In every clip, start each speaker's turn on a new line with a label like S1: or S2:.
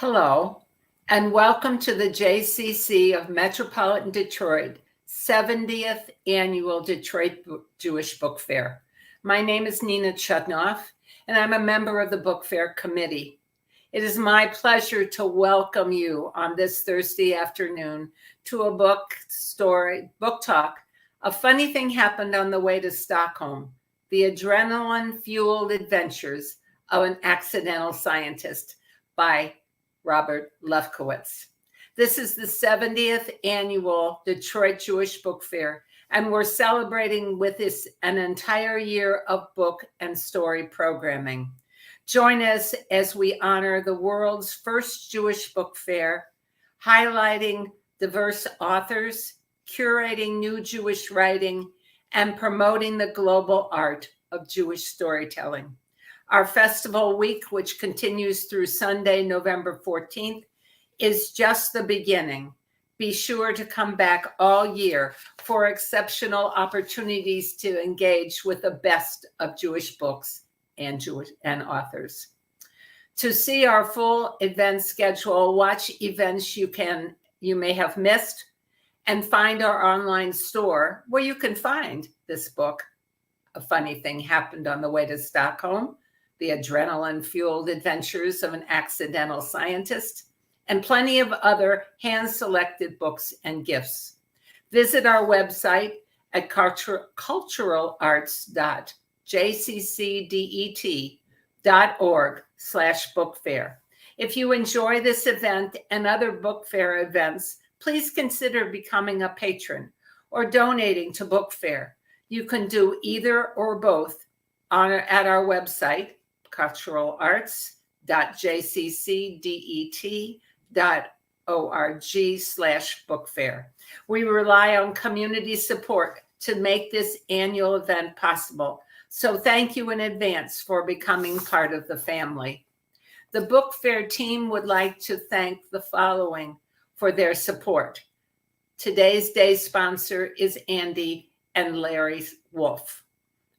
S1: Hello, and welcome to the JCC of Metropolitan Detroit 70th Annual Detroit Jewish Book Fair. My name is Nina Chudnoff, and I'm a member of the Book Fair Committee. It is my pleasure to welcome you on this Thursday afternoon to a book talk. A funny thing happened on the way to Stockholm: the adrenaline-fueled adventures of an accidental scientist by Robert Lefkowitz. This is the 70th annual Detroit Jewish Book Fair, and we're celebrating with this an entire year of book and story programming. Join us as we honor the world's first Jewish book fair, highlighting diverse authors, curating new Jewish writing, and promoting the global art of Jewish storytelling. Our festival week, which continues through Sunday, November 14th, is just the beginning. Be sure to come back all year for exceptional opportunities to engage with the best of Jewish books and authors. To see our full event schedule, watch events you may have missed, and find our online store where you can find this book, A Funny Thing Happened on the Way to Stockholm, The Adrenaline-Fueled Adventures of an Accidental Scientist, and plenty of other hand-selected books and gifts. Visit our website at culturalarts.jccdet.org/bookfair. If you enjoy this event and other book fair events, please consider becoming a patron or donating to Book Fair. You can do either or both at our website, culturalarts.jccdet.org/bookfair. We rely on community support to make this annual event possible. So thank you in advance for becoming part of the family. The Book Fair team would like to thank the following for their support. Today's day sponsor is Andy and Larry Wolf.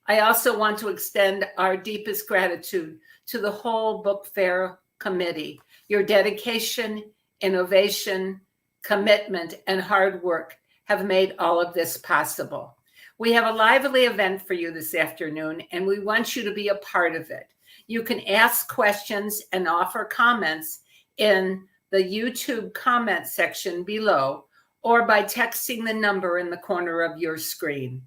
S1: I also want to extend our deepest gratitude to the whole Book Fair Committee. Your dedication, innovation, commitment, and hard work have made all of this possible. We have a lively event for you this afternoon, and we want you to be a part of it. You can ask questions and offer comments in the YouTube comment section below, or by texting the number in the corner of your screen.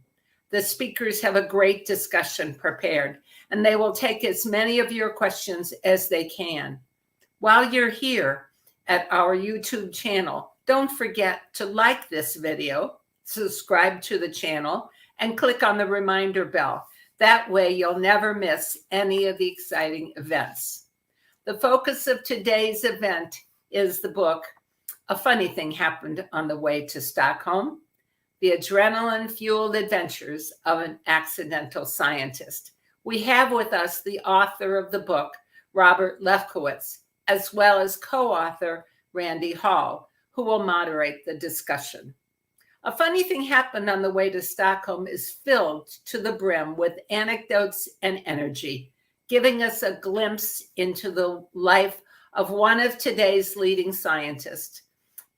S1: The speakers have a great discussion prepared, and they will take as many of your questions as they can. While you're here at our YouTube channel, don't forget to like this video, subscribe to the channel, and click on the reminder bell. That way you'll never miss any of the exciting events. The focus of today's event is the book, A Funny Thing Happened on the Way to Stockholm, The Adrenaline-Fueled Adventures of an Accidental Scientist. We have with us the author of the book, Robert Lefkowitz, as well as co-author Randy Hall, who will moderate the discussion. A Funny Thing Happened on the Way to Stockholm is filled to the brim with anecdotes and energy, giving us a glimpse into the life of one of today's leading scientists.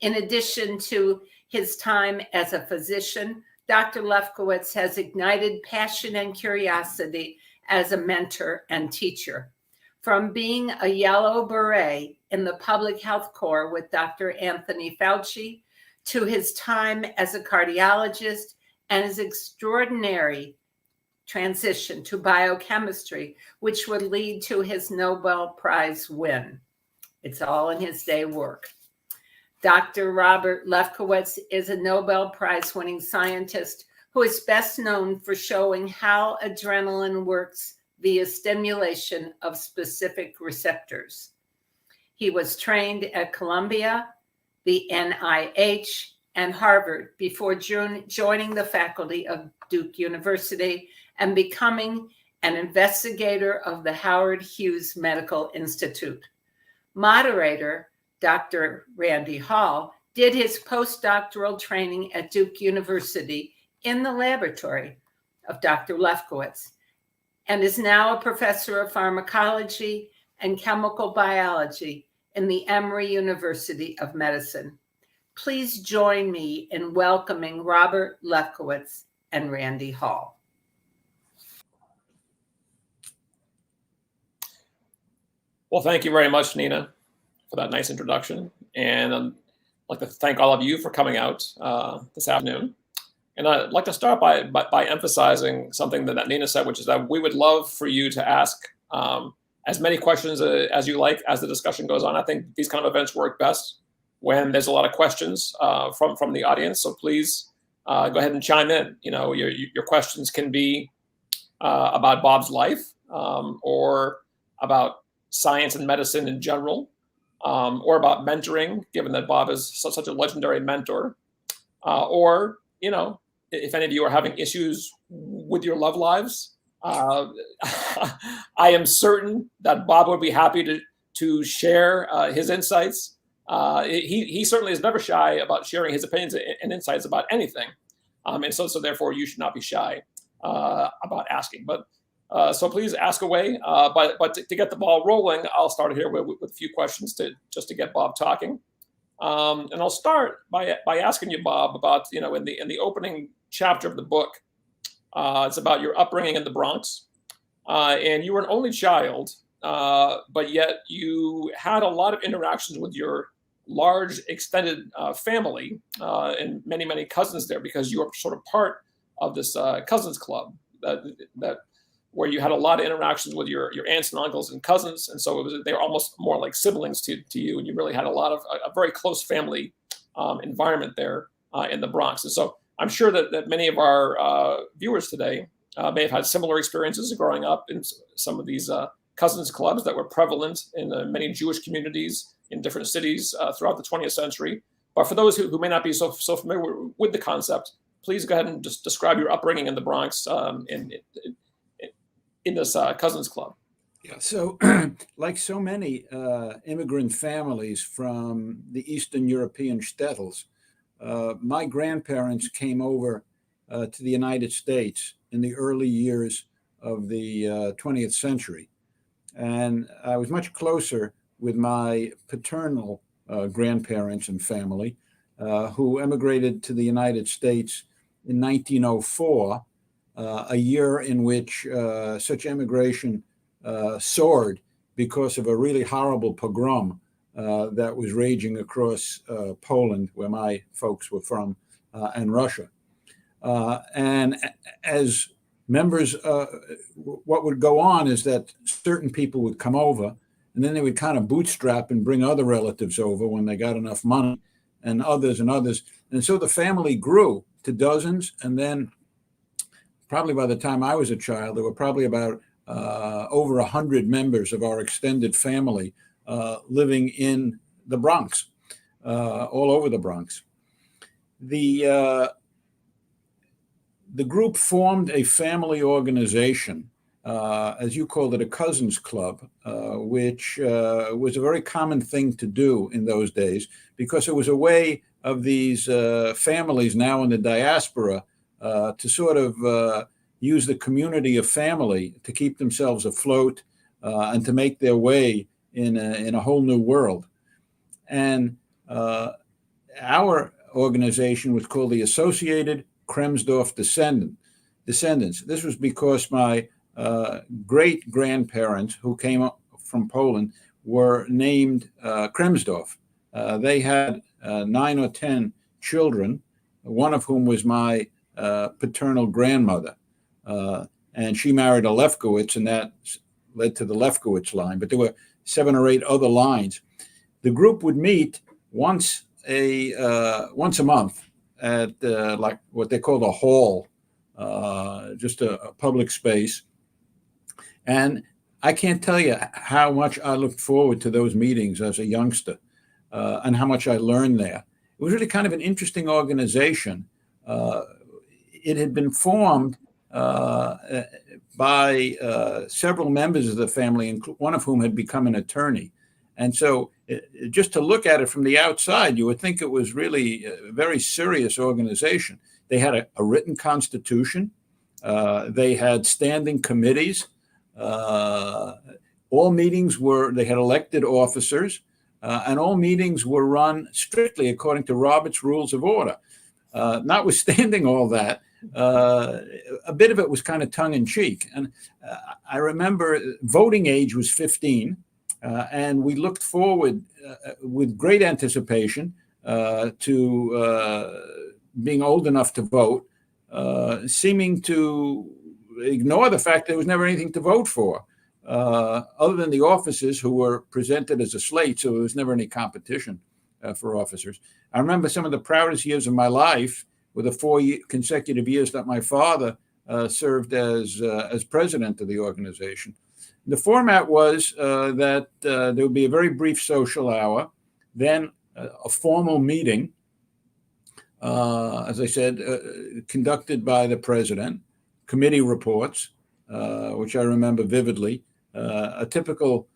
S1: In addition to his time as a physician, Dr. Lefkowitz has ignited passion and curiosity as a mentor and teacher. From being a yellow beret in the public health corps with Dr. Anthony Fauci, to his time as a cardiologist and his extraordinary transition to biochemistry, which would lead to his Nobel Prize win. It's all in his day work. Dr. Robert Lefkowitz is a Nobel Prize-winning scientist who is best known for showing how adrenaline works via stimulation of specific receptors. He was trained at Columbia, the NIH, and Harvard before joining the faculty of Duke University and becoming an investigator of the Howard Hughes Medical Institute. Moderator Dr. Randy Hall did his postdoctoral training at Duke University in the laboratory of Dr. Lefkowitz and is now a professor of pharmacology and chemical biology in the Emory University of Medicine. Please join me in welcoming Robert Lefkowitz and Randy Hall.
S2: Well, thank you very much, Nina, for that nice introduction. And I'd like to thank all of you for coming out this afternoon. And I'd like to start by emphasizing something that Nina said, which is that we would love for you to ask as many questions as you like as the discussion goes on. I think these kind of events work best when there's a lot of questions from the audience. So please go ahead and chime in. You know, your questions can be about Bob's life or about science and medicine in general, or about mentoring, given that Bob is such a legendary mentor, or, you know, if any of you are having issues with your love lives, I am certain that Bob would be happy to share his insights. He certainly is never shy about sharing his opinions and insights about anything. And so therefore you should not be shy about asking. But so please ask away. But to get the ball rolling, I'll start here with a few questions just to get Bob talking. And I'll start by asking you, Bob, about, you know, in the opening chapter of the book, it's about your upbringing in the Bronx, and you were an only child, but yet you had a lot of interactions with your large extended family and many cousins there, because you were sort of part of this cousins club that where you had a lot of interactions with your aunts and uncles and cousins, and so they were almost more like siblings to you, and you really had a very close family environment there in the Bronx. And so I'm sure that many of our viewers today may have had similar experiences growing up in some of these cousins clubs that were prevalent in many Jewish communities in different cities throughout the 20th century. But for those who may not be so familiar with the concept, please go ahead and just describe your upbringing in the Bronx in this cousins club.
S3: Yeah, so like so many immigrant families from the Eastern European shtetls, my grandparents came over to the United States in the early years of the 20th century. And I was much closer with my paternal grandparents and family, who emigrated to the United States in 1904, a year in which such immigration soared because of a really horrible pogrom that was raging across Poland, where my folks were from, and Russia. And as members, what would go on is that certain people would come over, and then they would kind of bootstrap and bring other relatives over when they got enough money, and others and others. And so the family grew to dozens, and then probably by the time I was a child, there were probably about over 100 members of our extended family living in the Bronx, all over the Bronx. The group formed a family organization, as you called it, a cousins club, which was a very common thing to do in those days, because it was a way of these families now in the diaspora to sort of use the community of family to keep themselves afloat and to make their way in a whole new world. And our organization was called the Associated Kremsdorf Descendants. This was because my great-grandparents, who came up from Poland, were named Kremsdorf. They had 9 or 10 children, one of whom was my paternal grandmother. And she married a Lefkowitz, and that led to the Lefkowitz line. But there were 7 or 8 other lines. The group would meet once a month at like what they called a hall, just a public space. And I can't tell you how much I looked forward to those meetings as a youngster, and how much I learned there. It was really kind of an interesting organization. It had been formed by several members of the family, one of whom had become an attorney. And so just to look at it from the outside, you would think it was really a very serious organization. They had a written constitution. They had standing committees. All meetings they had elected officers. and all meetings were run strictly according to Robert's Rules of Order. Notwithstanding all that, a bit of it was kind of tongue-in-cheek. And I remember voting age was 15, and we looked forward with great anticipation to being old enough to vote, seeming to ignore the fact there was never anything to vote for, other than the officers who were presented as a slate, so there was never any competition for officers. I remember some of the proudest years of my life were the 4 consecutive years that my father served as president of the organization. The format was that there would be a very brief social hour, then a formal meeting, as I said, conducted by the president, committee reports, which I remember vividly. A typical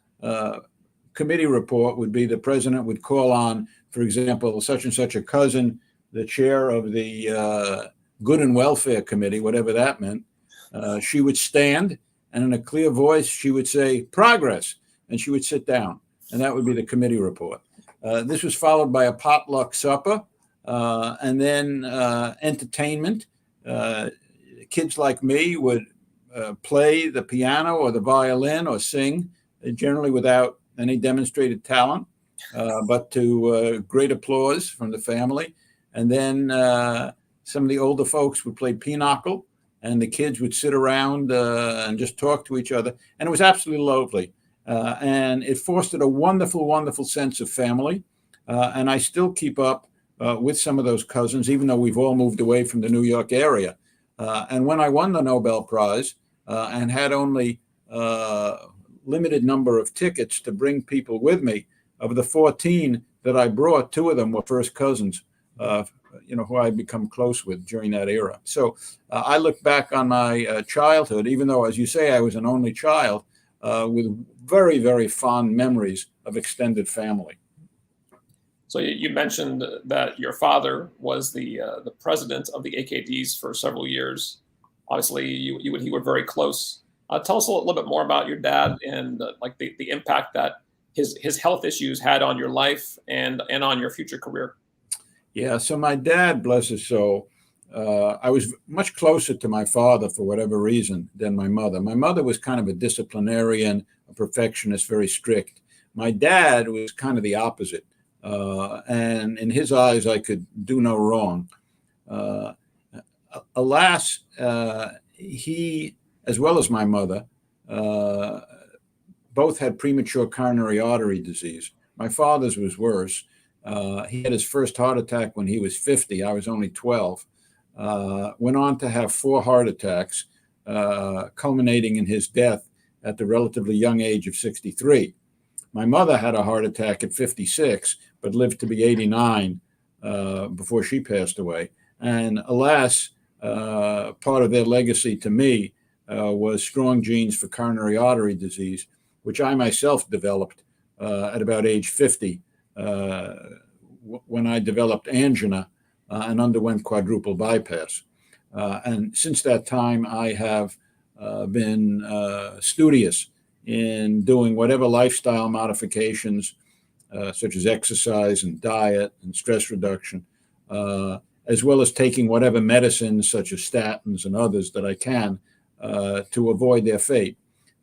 S3: committee report would be the president would call on, for example, such and such a cousin, the chair of the Good and Welfare Committee, whatever that meant. She would stand, and in a clear voice, she would say, "Progress," and she would sit down, and that would be the committee report. This was followed by a potluck supper, and then entertainment. Kids like me would play the piano or the violin or sing, generally without any demonstrated talent, but to great applause from the family. And then some of the older folks would play pinochle, and the kids would sit around and just talk to each other. And it was absolutely lovely. And it fostered a wonderful, wonderful sense of family. And I still keep up with some of those cousins, even though we've all moved away from the New York area. And when I won the Nobel Prize and had only limited number of tickets to bring people with me, of the 14 that I brought, 2 of them were first cousins, who I'd become close with during that era. So I look back on my childhood, even though, as you say, I was an only child, with very, very fond memories of extended family.
S2: So you mentioned that your father was the president of the AKDs for several years. Obviously, you were very close. Tell us a little bit more about your dad and the impact that his health issues had on your life and on your future career.
S3: Yeah, so my dad, bless his soul, I was much closer to my father for whatever reason than my mother. My mother was kind of a disciplinarian, a perfectionist, very strict. My dad was kind of the opposite. And in his eyes, I could do no wrong. Alas, he, as well as my mother, both had premature coronary artery disease. My father's was worse. He had his first heart attack when he was 50. I was only 12. Went on to have 4 heart attacks, culminating in his death at the relatively young age of 63. My mother had a heart attack at 56, but lived to be 89 before she passed away. And alas, part of their legacy to me was strong genes for coronary artery disease, which I myself developed at about age 50 when I developed angina and underwent quadruple bypass. And since that time, I have been studious in doing whatever lifestyle modifications, such as exercise and diet and stress reduction, as well as taking whatever medicines, such as statins and others, that I can to avoid their fate.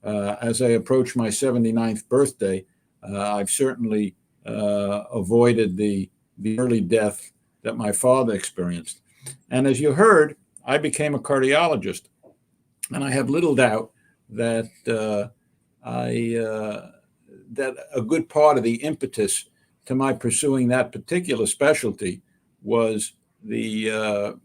S3: As I approach my 79th birthday, I've certainly avoided the early death that my father experienced. And as you heard, I became a cardiologist. And I have little doubt that that a good part of the impetus to my pursuing that particular specialty was the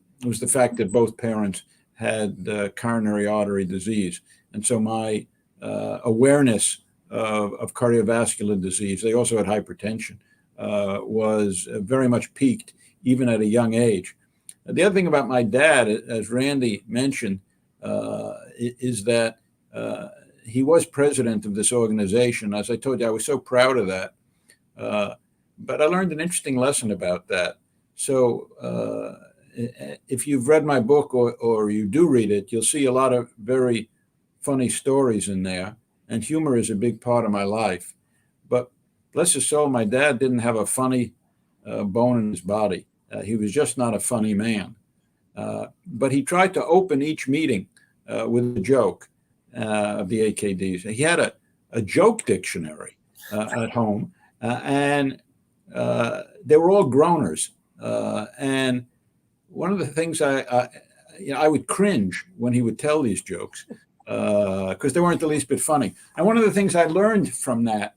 S3: fact that both parents had coronary artery disease. And so my awareness of cardiovascular disease, they also had hypertension, was very much peaked even at a young age. The other thing about my dad, as Randy mentioned, is that he was president of this organization. As I told you, I was so proud of that. But I learned an interesting lesson about that. So if you've read my book or you do read it, you'll see a lot of very funny stories in there. And humor is a big part of my life. But bless his soul, my dad didn't have a funny bone in his body. He was just not a funny man. But he tried to open each meeting with a joke of the AKDs. He had a joke dictionary at home, and they were all groaners. And one of the things I would cringe when he would tell these jokes because they weren't the least bit funny. And one of the things I learned from that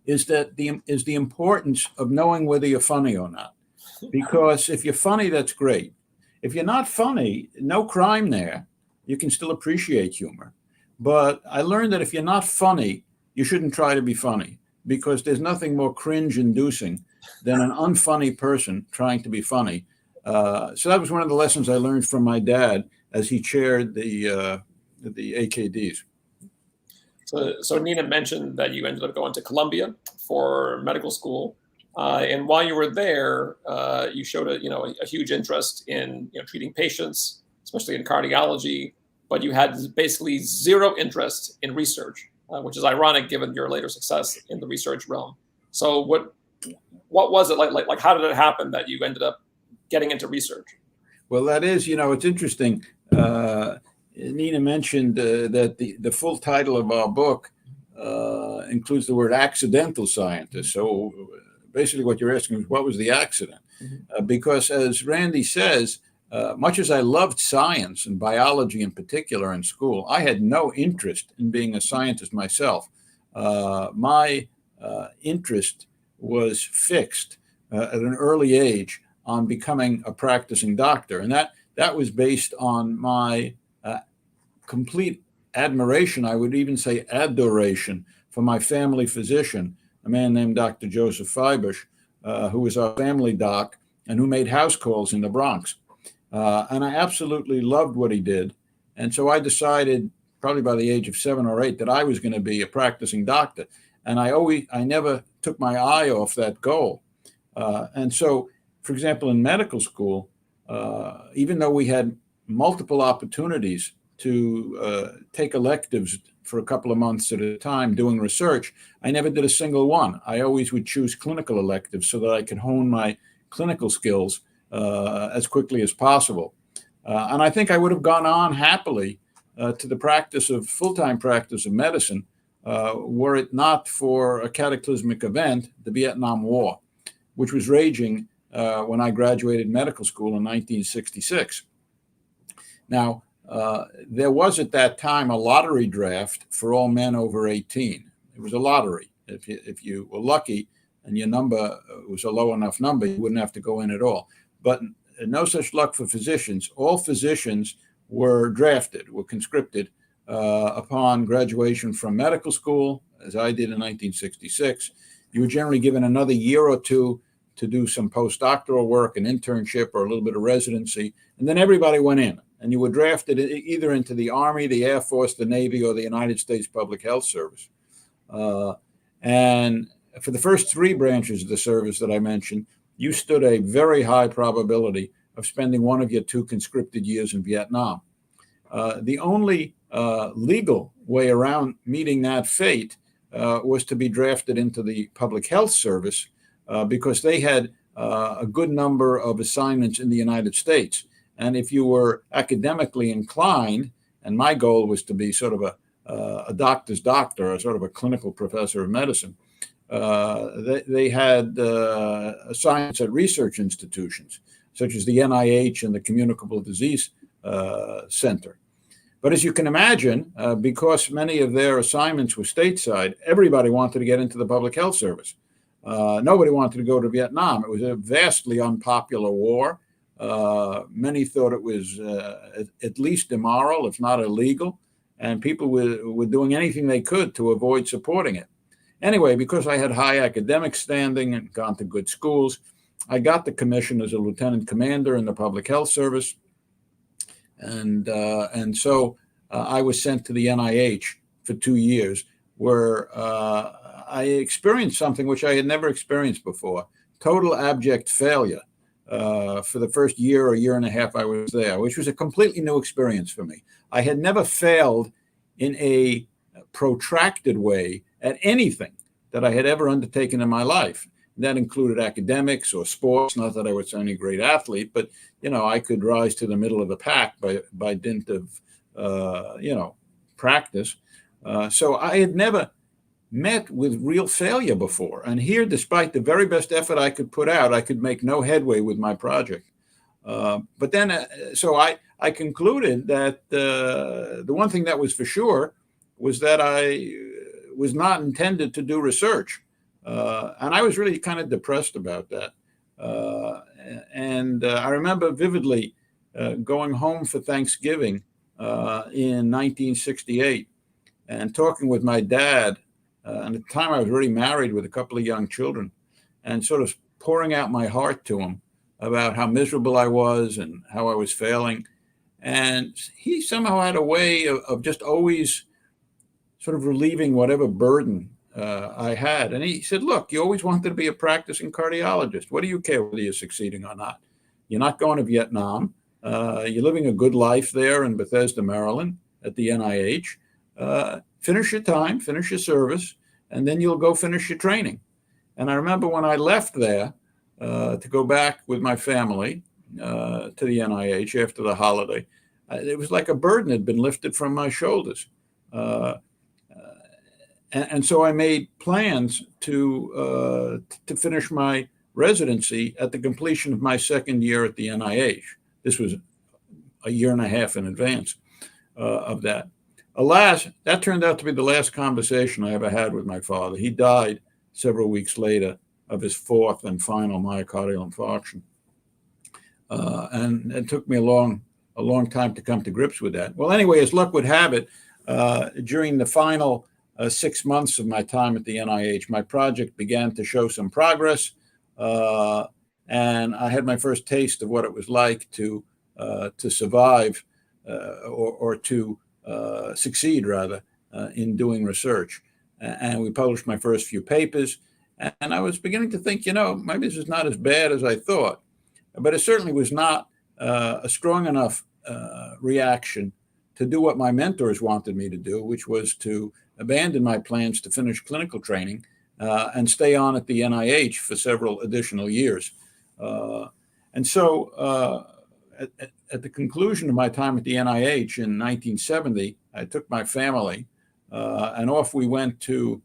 S3: is the importance of knowing whether you're funny or not. Because if you're funny, that's great. If you're not funny, no crime there. You can still appreciate humor. But I learned that if you're not funny, you shouldn't try to be funny, because there's nothing more cringe-inducing than an unfunny person trying to be funny. So that was one of the lessons I learned from my dad as he chaired the AKDs.
S2: So Nina mentioned that you ended up going to Columbia for medical school, and while you were there, you showed a huge interest in treating patients, especially in cardiology, but you had basically zero interest in research, which is ironic given your later success in the research realm. So what was it like? How did it happen that you ended up getting into research?
S3: Well, that is, it's interesting. Nina mentioned that the full title of our book includes the word accidental scientist. So basically what you're asking is, what was the accident? Because as Randy says, much as I loved science and biology in particular in school, I had no interest in being a scientist myself. My interest was fixed at an early age on becoming a practicing doctor. And that was based on my complete admiration, I would even say adoration, for my family physician, a man named Dr. Joseph Feibush, who was our family doc and who made house calls in the Bronx. And I absolutely loved what he did. And so I decided, probably by the age of 7 or 8, that I was going to be a practicing doctor. And I never took my eye off that goal. And so, for example, in medical school, even though we had multiple opportunities to take electives for a couple of months at a time doing research, I never did a single one. I always would choose clinical electives so that I could hone my clinical skills as quickly as possible. And I think I would have gone on happily to the full-time practice of medicine were it not for a cataclysmic event, the Vietnam War, which was raging when I graduated medical school in 1966. Now, there was at that time a lottery draft for all men over 18. It was a lottery. If you were lucky and your number was a low enough number, you wouldn't have to go in at all. But no such luck for physicians. All physicians were drafted, were conscripted upon graduation from medical school, as I did in 1966. You were generally given another year or two to do some postdoctoral work, an internship, or a little bit of residency, and then everybody went in. And you were drafted either into the Army, the Air Force, the Navy, or the United States Public Health Service. And for the first 3 branches of the service that I mentioned, you stood a very high probability of spending one of your 2 conscripted years in Vietnam. The only legal way around meeting that fate was to be drafted into the Public Health Service because they had a good number of assignments in the United States. And if you were academically inclined, and my goal was to be sort of a doctor's doctor, or sort of a clinical professor of medicine, they had assignments at research institutions, such as the NIH and the Communicable Disease Center. But as you can imagine, because many of their assignments were stateside, everybody wanted to get into the public health service. Nobody wanted to go to Vietnam. It was a vastly unpopular war. Many thought it was at least immoral, if not illegal, and people were doing anything they could to avoid supporting it. Anyway, because I had high academic standing and gone to good schools, I got the commission as a lieutenant commander in the public health service. And so I was sent to the NIH for 2 years, where I experienced something which I had never experienced before: total abject failure for the first year or year and a half I was there, which was a completely new experience for me. I had never failed in a protracted way at anything that I had ever undertaken in my life. That included academics or sports. Not that I was any great athlete, but I could rise to the middle of the pack by dint of practice. So I had never met with real failure before. And here, despite the very best effort I could put out, I could make no headway with my project. But then, so I concluded that the one thing that was for sure was that I was not intended to do research. And I was really kind of depressed about that. And I remember vividly going home for Thanksgiving in 1968 and talking with my dad. And at the time I was already married with a couple of young children, and sort of pouring out my heart to him about how miserable I was and how I was failing. And he somehow had a way of just always sort of relieving whatever burden I had. And he said, look, you always wanted to be a practicing cardiologist. What do you care whether you're succeeding or not? You're not going to Vietnam. You're living a good life there in Bethesda, Maryland at the NIH. Finish your time, finish your service, and then you'll go finish your training. And I remember when I left there to go back with my family to the NIH after the holiday, it was like a burden had been lifted from my shoulders. And so I made plans to finish my residency at the completion of my second year at the NIH. This was a year and a half in advance of that. Alas, that turned out to be the last conversation I ever had with my father. He died several weeks later of his fourth and final myocardial infarction. And it took me a long time to come to grips with that. Well, anyway, as luck would have it, during the final 6 months of my time at the NIH, my project began to show some progress. And I had my first taste of what it was like to survive or to succeed, rather, in doing research. And we published my first few papers. And I was beginning to think, maybe this is not as bad as I thought. But it certainly was not a strong enough reaction to do what my mentors wanted me to do, which was to abandon my plans to finish clinical training and stay on at the NIH for several additional years. And so at the conclusion of my time at the NIH in 1970, I took my family and off we went to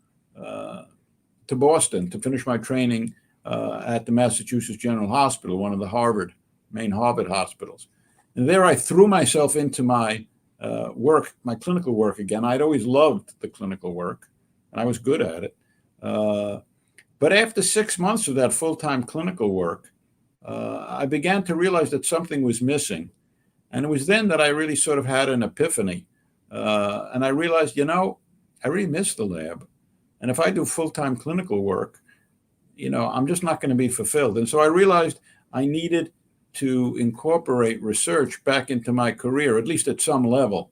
S3: Boston to finish my training at the Massachusetts General Hospital, one of the main Harvard hospitals. And there I threw myself into my work, my clinical work again. I'd always loved the clinical work, and I was good at it. But after 6 months of that full-time clinical work, I began to realize that something was missing. And it was then that I really sort of had an epiphany. And I realized, I really miss the lab. And if I do full-time clinical work, I'm just not going to be fulfilled. And so I realized I needed to incorporate research back into my career, at least at some level.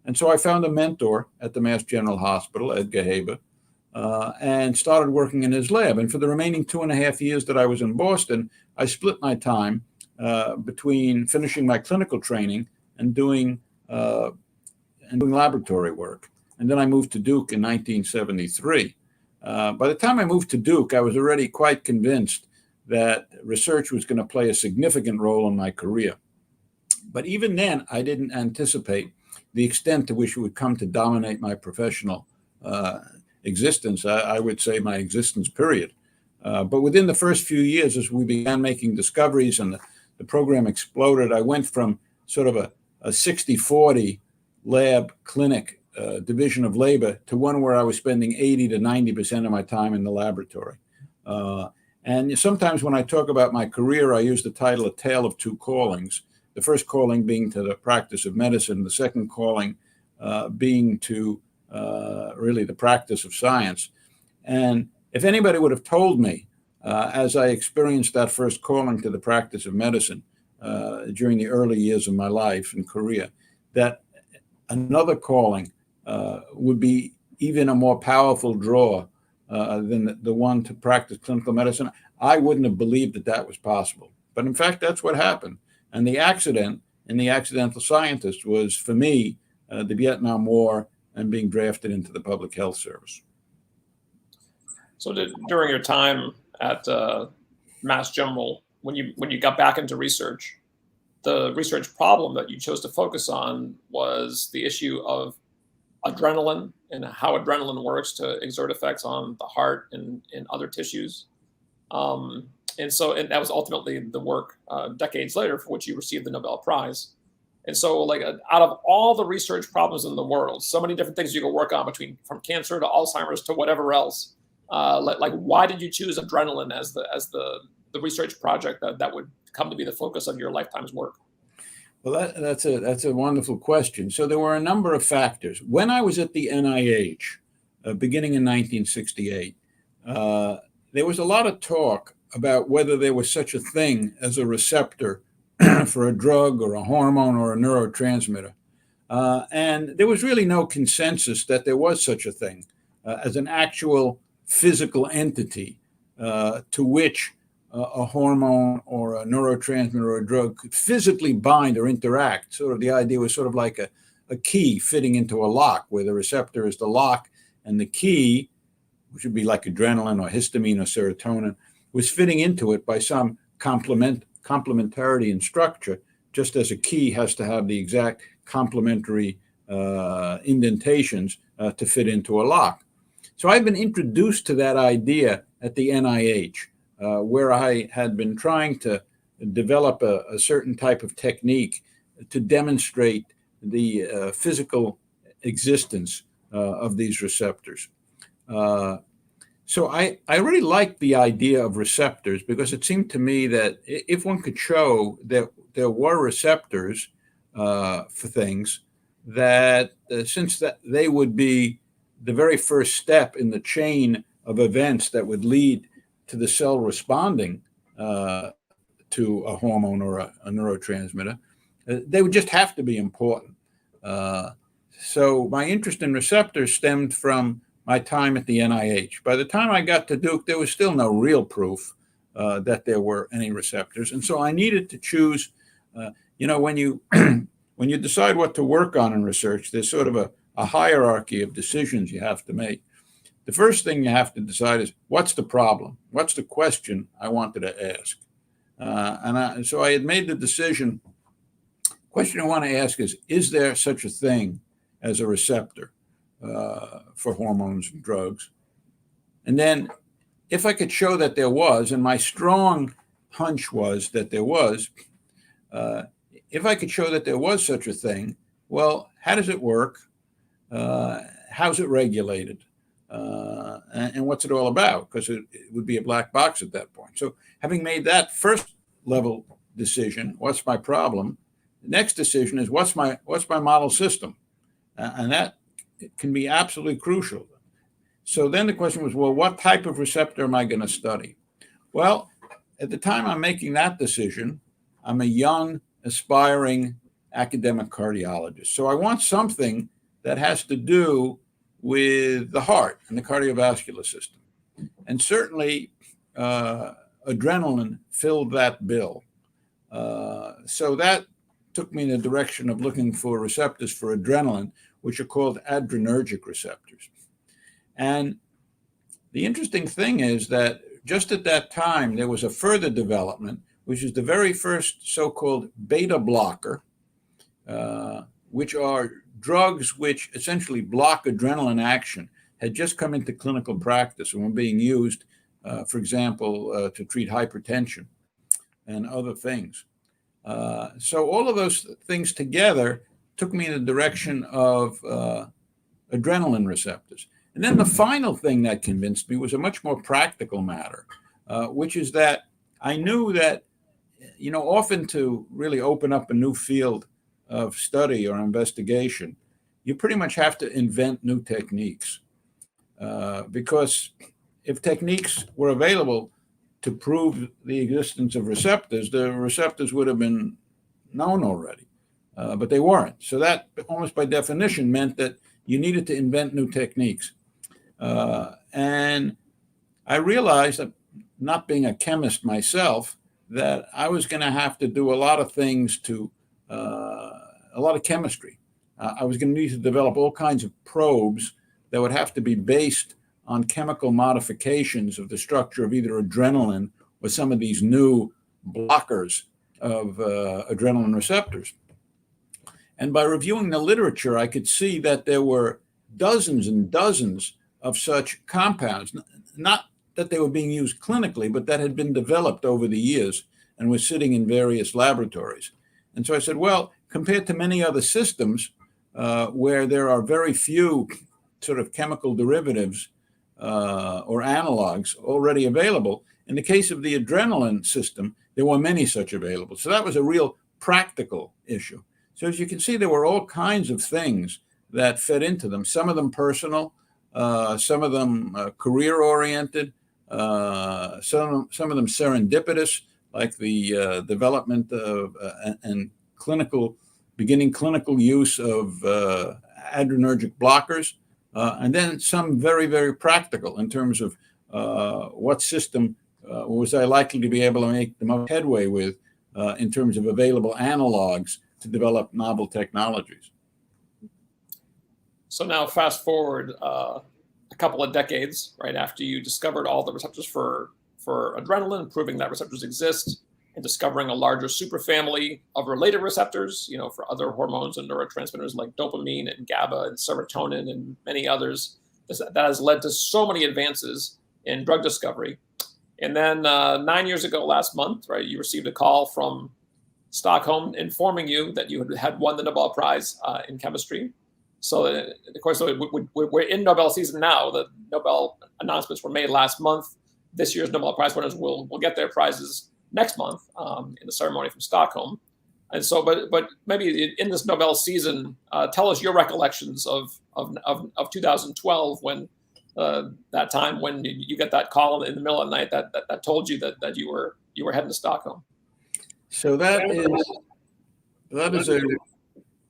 S3: And so I found a mentor at the Mass General Hospital, Edgar Haber, and started working in his lab. And for the remaining 2.5 years that I was in Boston, I split my time between finishing my clinical training and doing laboratory work. And then I moved to Duke in 1973. By the time I moved to Duke, I was already quite convinced that research was going to play a significant role in my career. But even then, I didn't anticipate the extent to which it would come to dominate my professional existence. I would say my existence period. But within the first few years, as we began making discoveries and the program exploded, I went from sort of a 60-40 lab clinic division of labor to one where I was spending 80 to 90% of my time in the laboratory. And sometimes when I talk about my career, I use the title A Tale of Two Callings. The first calling being to the practice of medicine, the second calling being to really the practice of science. And if anybody would have told me, as I experienced that first calling to the practice of medicine during the early years of my life and career, that another calling would be even a more powerful draw than the one to practice clinical medicine, I wouldn't have believed that that was possible. But in fact, that's what happened. And the accident in The Accidental Scientist was, for me, the Vietnam War and being drafted into the Public Health Service.
S2: So during your time at Mass General, when you got back into research, the research problem that you chose to focus on was the issue of adrenaline and how adrenaline works to exert effects on the heart and other tissues. And that was ultimately the work decades later for which you received the Nobel Prize. And so, like, out of all the research problems in the world, so many different things you can work on, from cancer to Alzheimer's to whatever else. Like, why did you choose adrenaline as the research project that would come to be the focus of your lifetime's work?
S3: Well, that's a wonderful question. So there were a number of factors. When I was at the NIH, beginning in 1968, there was a lot of talk about whether there was such a thing as a receptor for a drug or a hormone or a neurotransmitter. And there was really no consensus that there was such a thing as an actual physical entity to which a hormone or a neurotransmitter or a drug could physically bind or interact. Sort of the idea was sort of like a key fitting into a lock, where the receptor is the lock and the key, which would be like adrenaline or histamine or serotonin, was fitting into it by some complementarity in structure, just as a key has to have the exact complementary indentations to fit into a lock. So I've been introduced to that idea at the NIH, where I had been trying to develop a certain type of technique to demonstrate the physical existence of these receptors. So I really liked the idea of receptors, because it seemed to me that if one could show that there were receptors for things, that since that they would be the very first step in the chain of events that would lead to the cell responding to a hormone or a neurotransmitter, they would just have to be important. So my interest in receptors stemmed from my time at the NIH. By the time I got to Duke, there was still no real proof that there were any receptors. And so I needed to choose, when you when you decide what to work on in research, there's sort of a hierarchy of decisions you have to make. The first thing you have to decide is, what's the problem? What's the question I wanted to ask? So I had made the decision. The question I want to ask is there such a thing as a receptor for hormones and drugs? And then if I could show that there was, and my strong hunch was that there was, if I could show that there was such a thing, well, how does it work? How's it regulated? And what's it all about? Because it would be a black box at that point. So having made that first level decision, what's my problem? The next decision is, what's my model system? And that can be absolutely crucial. So then the question was, well, what type of receptor am I going to study? Well, at the time I'm making that decision, I'm a young, aspiring academic cardiologist. So I want something that has to do with the heart and the cardiovascular system. And certainly adrenaline filled that bill. So that took me in the direction of looking for receptors for adrenaline, which are called adrenergic receptors. And the interesting thing is that just at that time, there was a further development, which is the very first so-called beta blocker, which are drugs which essentially block adrenaline action, had just come into clinical practice and were being used, for example, to treat hypertension and other things. So all of those things together took me in the direction of adrenaline receptors. And then the final thing that convinced me was a much more practical matter, which is that I knew that, often to really open up a new field of study or investigation, you pretty much have to invent new techniques. Because if techniques were available to prove the existence of receptors, the receptors would have been known already, but they weren't. So that almost by definition meant that you needed to invent new techniques. And I realized that, not being a chemist myself, that I was going to have to do a lot of things a lot of chemistry. I was going to need to develop all kinds of probes that would have to be based on chemical modifications of the structure of either adrenaline or some of these new blockers of adrenaline receptors. And by reviewing the literature, I could see that there were dozens and dozens of such compounds, not that they were being used clinically, but that had been developed over the years and were sitting in various laboratories. And so I said, well, compared to many other systems where there are very few sort of chemical derivatives or analogs already available, in the case of the adrenaline system, there were many such available. So that was a real practical issue. So as you can see, there were all kinds of things that fed into them, some of them personal, some of them career-oriented, some of them serendipitous, like the development of and beginning clinical use of adrenergic blockers, and then some very, very practical in terms of what system was I likely to be able to make the most headway with in terms of available analogs to develop novel technologies.
S2: So now fast forward a couple of decades, right after you discovered all the receptors for adrenaline, proving that receptors exist, and discovering a larger superfamily of related receptors, for other hormones and neurotransmitters like dopamine and GABA and serotonin and many others. That has led to so many advances in drug discovery. And then 9 years ago, last month, right, you received a call from Stockholm informing you that you had won the Nobel Prize in chemistry. So, of course, we're in Nobel season now. The Nobel announcements were made last month. This year's Nobel Prize winners will get their prizes next month in the ceremony from Stockholm. And so, but maybe in this Nobel season, tell us your recollections of 2012 when that time when you get that call in the middle of the night that told you that you were heading to Stockholm.
S3: So that is a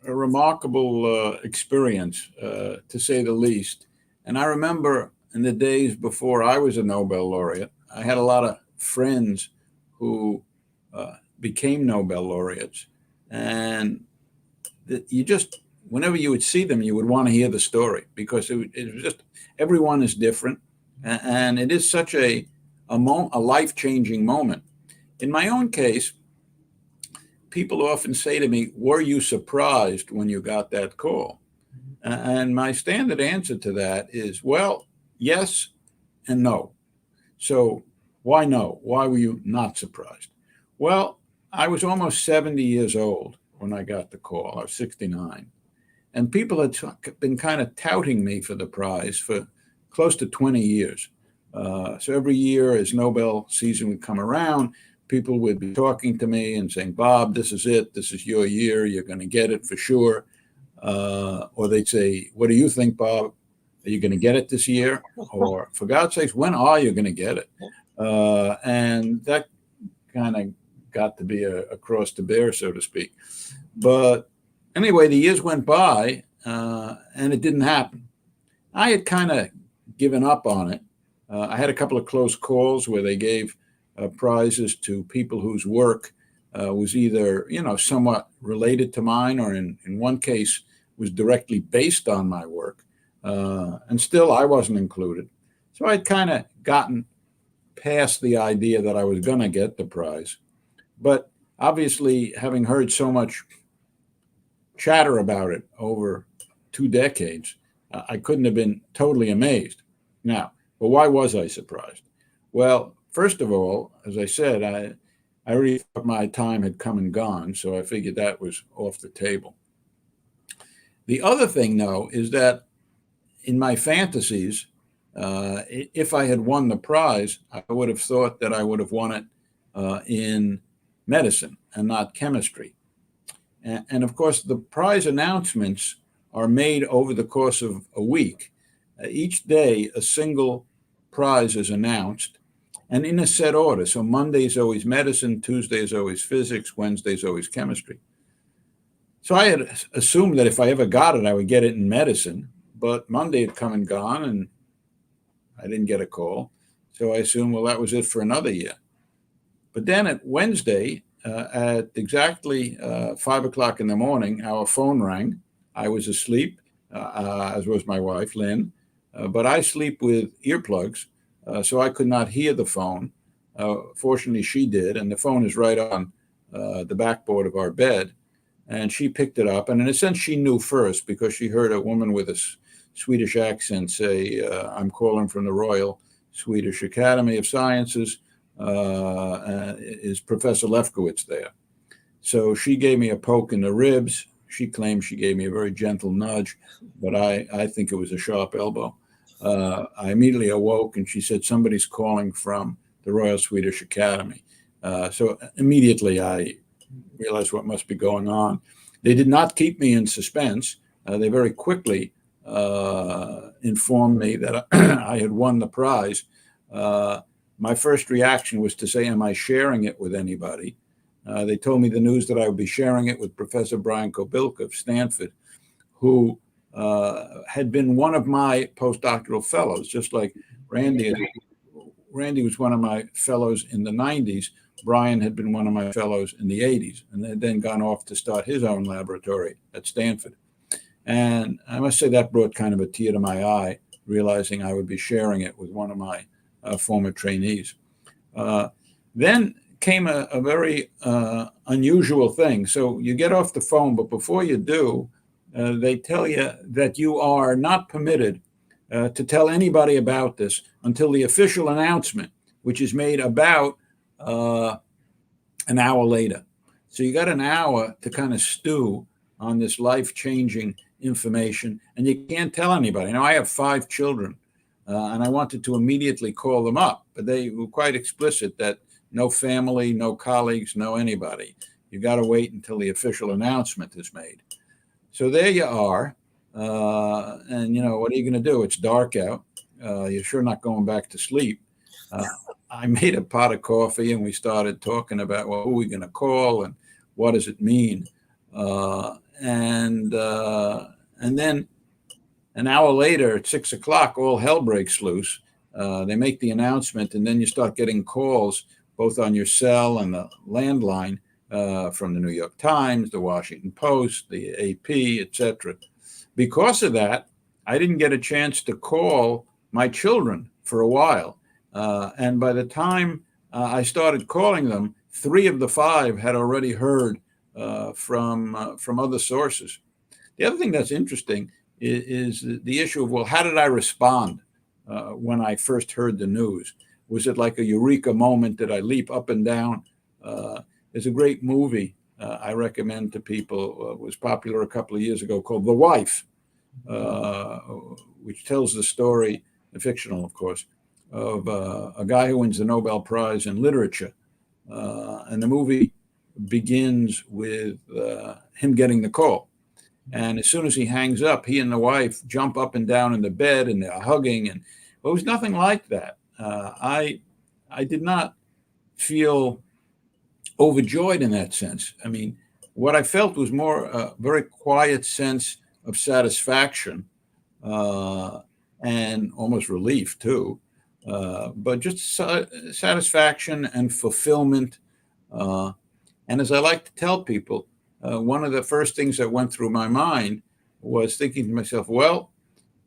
S3: remarkable experience, to say the least. And I remember in the days before I was a Nobel laureate, I had a lot of friends who became Nobel laureates. And whenever you would see them, you would want to hear the story, because it was just, everyone is different. And it is such a life-changing moment. In my own case, people often say to me, were you surprised when you got that call? And my standard answer to that is, well, yes and no. So why no? Why were you not surprised? Well, I was almost 70 years old when I got the call. I was 69. And people had been kind of touting me for the prize for close to 20 years. So every year as Nobel season would come around, people would be talking to me and saying, Bob, this is it. This is your year. You're going to get it for sure. Or they'd say, what do you think, Bob? Are you going to get it this year? Or for God's sakes, when are you going to get it? And that kind of got to be a cross to bear, so to speak. But anyway, the years went by and it didn't happen. I had kind of given up on it. I had a couple of close calls where they gave prizes to people whose work was either, somewhat related to mine, or in one case was directly based on my work. And still I wasn't included. So I'd kind of gotten past the idea that I was going to get the prize. But obviously, having heard so much chatter about it over 2 decades, I couldn't have been totally amazed. Now, but why was I surprised? Well, first of all, as I said, I already thought my time had come and gone, so I figured that was off the table. The other thing, though, is that in my fantasies, if I had won the prize, I would have thought that I would have won it in medicine and not chemistry. And of course, the prize announcements are made over the course of a week. Each day, a single prize is announced, and in a set order. So Monday is always medicine, Tuesday is always physics, Wednesday is always chemistry. So I had assumed that if I ever got it, I would get it in medicine, but Monday had come and gone and I didn't get a call. So I assumed, well, that was it for another year. But then at Wednesday, at exactly 5 o'clock in the morning, our phone rang. I was asleep, as was my wife, Lynn. but I sleep with earplugs, so I could not hear the phone. Fortunately, she did, and the phone is right on the backboard of our bed. And she picked it up, and in a sense, she knew first because she heard a woman with a Swedish accent say, "I'm calling from the Royal Swedish Academy of Sciences. Is Professor Lefkowitz there?" So she gave me a poke in the ribs. She claims she gave me a very gentle nudge, but I think it was a sharp elbow. I immediately awoke, and she said, "Somebody's calling from the Royal Swedish Academy." So immediately I realized what must be going on. They did not keep me in suspense. They very quickly informed me that I had won the prize. My first reaction was to say, "Am I sharing it with anybody?" They told me the news that I would be sharing it with Professor Brian Kobilka of Stanford, who had been one of my postdoctoral fellows, just like Randy. Randy was one of my fellows in the 90s. Brian had been one of my fellows in the 80s, and had then gone off to start his own laboratory at Stanford. And I must say that brought kind of a tear to my eye, realizing I would be sharing it with one of my former trainees. Then came a very unusual thing. So you get off the phone, but before you do, they tell you that you are not permitted to tell anybody about this until the official announcement, which is made about an hour later. So you got an hour to kind of stew on this life-changing information, and you can't tell anybody. Now, I have 5 children, and I wanted to immediately call them up, but they were quite explicit that no family, no colleagues, no anybody. You got to wait until the official announcement is made. So there you are. And, what are you going to do? It's dark out. You're sure not going back to sleep. I made a pot of coffee, and we started talking about, well, who are we going to call and what does it mean? And then an hour later at 6 o'clock, all hell breaks loose. They make the announcement, and then you start getting calls both on your cell and the landline from the New York Times, the Washington Post, the AP, etc. Because of that, I didn't get a chance to call my children for a while. And by the time I started calling them, 3 of the 5 had already heard from other sources. The other thing that's interesting is the issue of, well, how did I respond when I first heard the news? Was it like a eureka moment? Did I leap up and down? There's a great movie I recommend to people. Was popular a couple of years ago, called The Wife, which tells the story, fictional, of course, of a guy who wins the Nobel Prize in literature. And the movie begins with him getting the call. And as soon as he hangs up, he and the wife jump up and down in the bed, and they're hugging. And it was nothing like that. I did not feel overjoyed in that sense. I mean, what I felt was more a very quiet sense of satisfaction and almost relief too, but just satisfaction and fulfillment. And as I like to tell people, one of the first things that went through my mind was thinking to myself, well,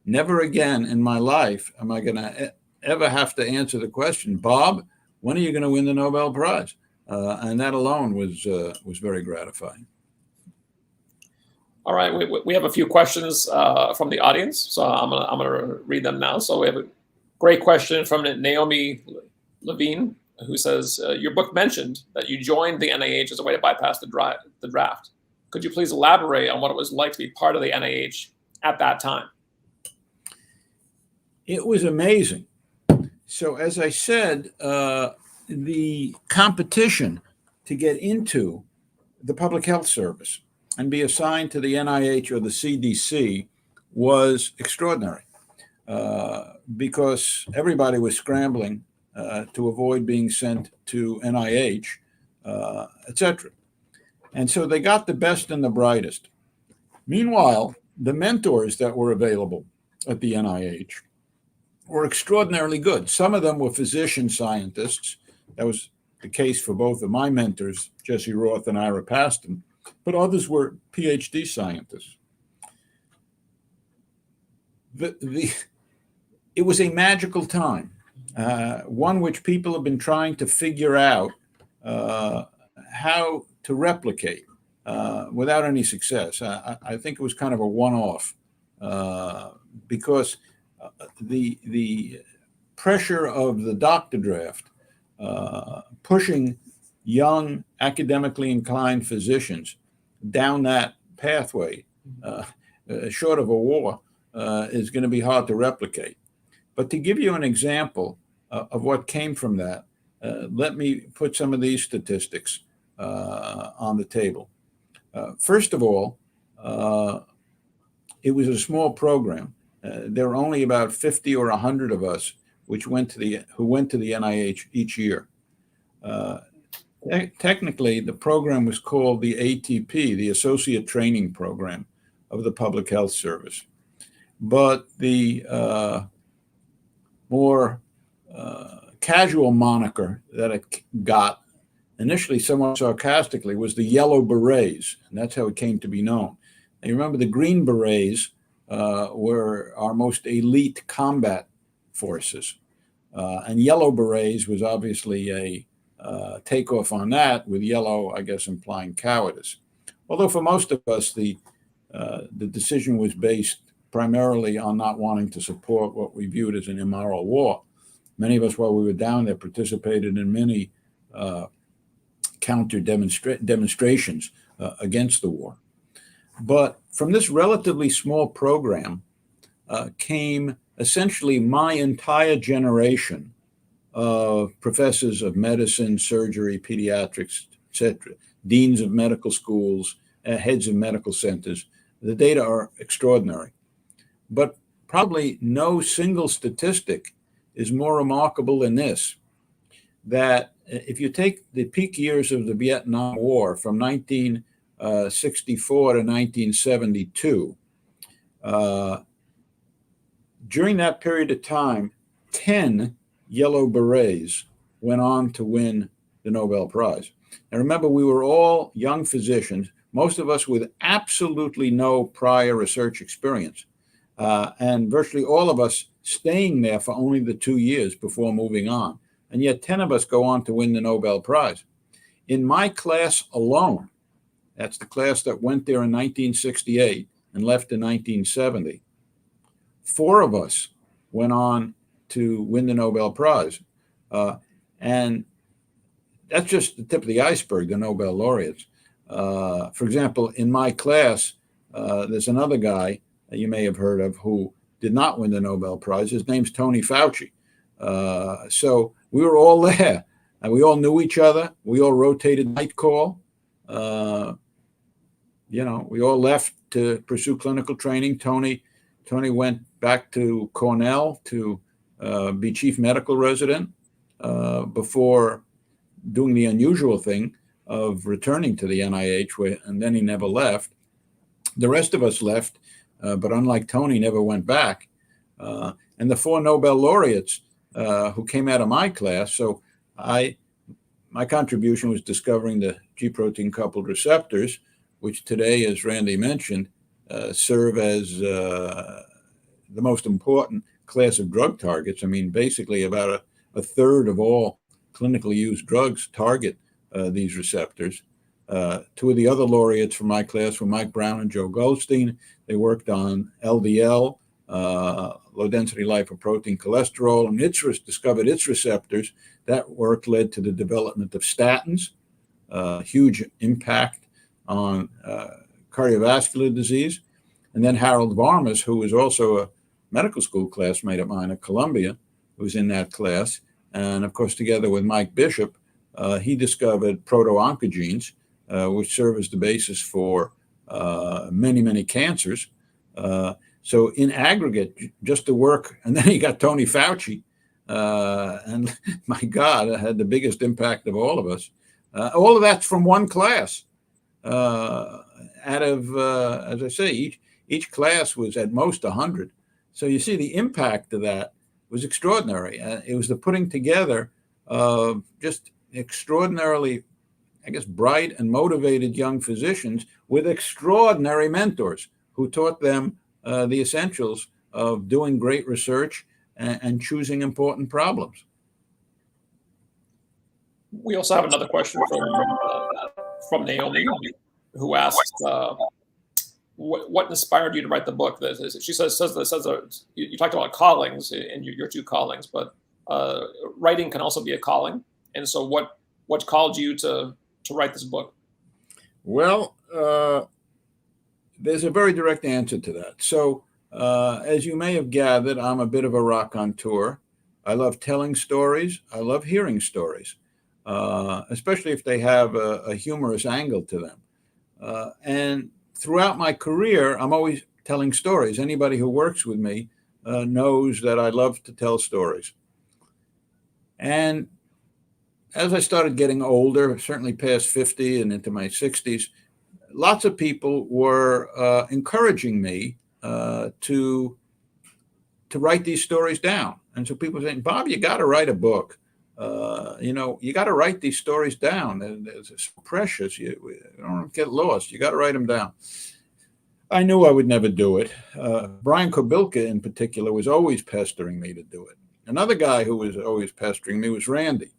S3: never again in my life am I going to ever have to answer the question, Bob, when are you going to win the Nobel Prize? And that alone was very gratifying.
S2: All right, we have a few questions from the audience, so I'm gonna read them now. So we have a great question from Naomi Levine, who says, your book mentioned that you joined the NIH as a way to bypass the draft. Could you please elaborate on what it was like to be part of the NIH at that time?
S3: It was amazing. So as I said, the competition to get into the Public Health Service and be assigned to the NIH or the CDC was extraordinary because everybody was scrambling to avoid being sent to NIH, etc. And so they got the best and the brightest. Meanwhile, the mentors that were available at the NIH were extraordinarily good. Some of them were physician scientists. That was the case for both of my mentors, Jesse Roth and Ira Paston, but others were PhD scientists. The it was a magical time, one which people have been trying to figure out how to replicate without any success. I think it was kind of a one-off because the pressure of the doctor draft pushing young, academically inclined physicians down that pathway, short of a war, is going to be hard to replicate. But to give you an example of what came from that, let me put some of these statistics on the table. First of all, it was a small program. There were only about 50 or 100 of us who went to the NIH each year. Technically, the program was called the ATP, the Associate Training Program of the Public Health Service. But the more casual moniker that it got, initially somewhat sarcastically, was the Yellow Berets, and that's how it came to be known. And you remember the Green Berets were our most elite combat forces. And Yellow Berets was obviously a takeoff on that, with yellow, I guess, implying cowardice. Although for most of us, the decision was based primarily on not wanting to support what we viewed as an immoral war. Many of us, while we were down there, participated in many counter demonstrations against the war. But from this relatively small program came essentially my entire generation of professors of medicine, surgery, pediatrics, etc., deans of medical schools, heads of medical centers. The data are extraordinary. But probably no single statistic is more remarkable than this, that if you take the peak years of the Vietnam War from 1964 to 1972, during that period of time, 10 Yellow Berets went on to win the Nobel Prize. And remember, we were all young physicians, most of us with absolutely no prior research experience, and virtually all of us staying there for only the 2 years before moving on. And yet 10 of us go on to win the Nobel Prize. In my class alone, that's the class that went there in 1968 and left in 1970, 4 of us went on to win the Nobel Prize. And that's just the tip of the iceberg, the Nobel laureates. For example, in my class, there's another guy that you may have heard of who did not win the Nobel Prize. His name's Tony Fauci. So we were all there, and we all knew each other. We all rotated night call. We all left to pursue clinical training. Tony went back to Cornell to be chief medical resident before doing the unusual thing of returning to the NIH, and then he never left. The rest of us left, but unlike Tony, never went back. And the 4 Nobel laureates who came out of my class, so my contribution was discovering the G-protein coupled receptors, which today, as Randy mentioned, serve as the most important class of drug targets. I mean, basically about a third of all clinically used drugs target these receptors. 2 of the other laureates from my class were Mike Brown and Joe Goldstein. They worked on LDL, low-density lipoprotein cholesterol, and discovered its receptors. That work led to the development of statins, huge impact on cardiovascular disease. And then Harold Varmus, who was also a medical school classmate of mine at Columbia, who was in that class. And of course, together with Mike Bishop, he discovered proto-oncogenes, which serve as the basis for many, many cancers. So in aggregate, just the work, and then he got Tony Fauci, and my God, it had the biggest impact of all of us. All of that's from one class. Out of, as I say, each class was at most 100. So you see the impact of that was extraordinary. It was the putting together of just extraordinarily, I guess, bright and motivated young physicians with extraordinary mentors who taught them the essentials of doing great research and choosing important problems.
S2: We also have another question from Naomi, who asks, what inspired you to write the book? She says you talked about callings and your two callings, but writing can also be a calling. And so what called you to write this book?
S3: Well, there's a very direct answer to that. So as you may have gathered, I'm a bit of a raconteur. I love telling stories. I love hearing stories, especially if they have a humorous angle to them. And throughout my career, I'm always telling stories. Anybody who works with me knows that I love to tell stories. And as I started getting older, certainly past 50 and into my 60s, lots of people were encouraging me to write these stories down. And so people were saying, Bob, you got to write a book. You got to write these stories down. They're so precious. You don't get lost. You got to write them down. I knew I would never do it. Brian Kobilka, in particular, was always pestering me to do it. Another guy who was always pestering me was Randy.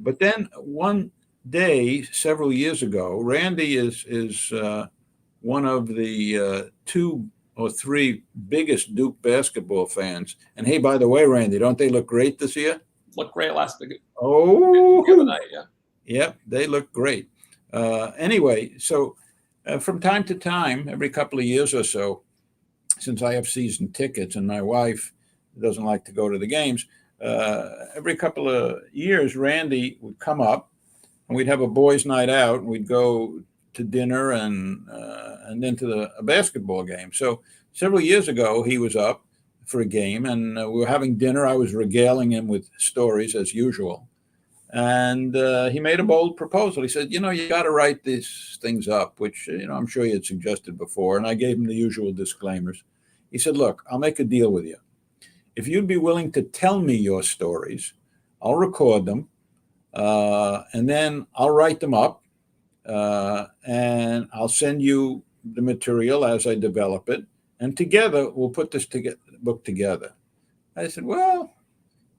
S3: But then one day, several years ago, Randy is one of the 2 or 3 biggest Duke basketball fans. And hey, by the way, Randy, don't they look great this year?
S2: Looked great last week.
S3: Oh,
S2: the other night, yeah.
S3: Yep, they look great. Anyway, so from time to time, every couple of years or so, since I have season tickets and my wife doesn't like to go to the games, every couple of years, Randy would come up and we'd have a boys' night out and we'd go to dinner and then to a basketball game. So several years ago, he was up for a game and we were having dinner. I was regaling him with stories as usual. And he made a bold proposal. He said, you got to write these things up, which, I'm sure he had suggested before. And I gave him the usual disclaimers. He said, look, I'll make a deal with you. If you'd be willing to tell me your stories, I'll record them, and then I'll write them up, and I'll send you the material as I develop it, and together we'll put this book together. I said, well,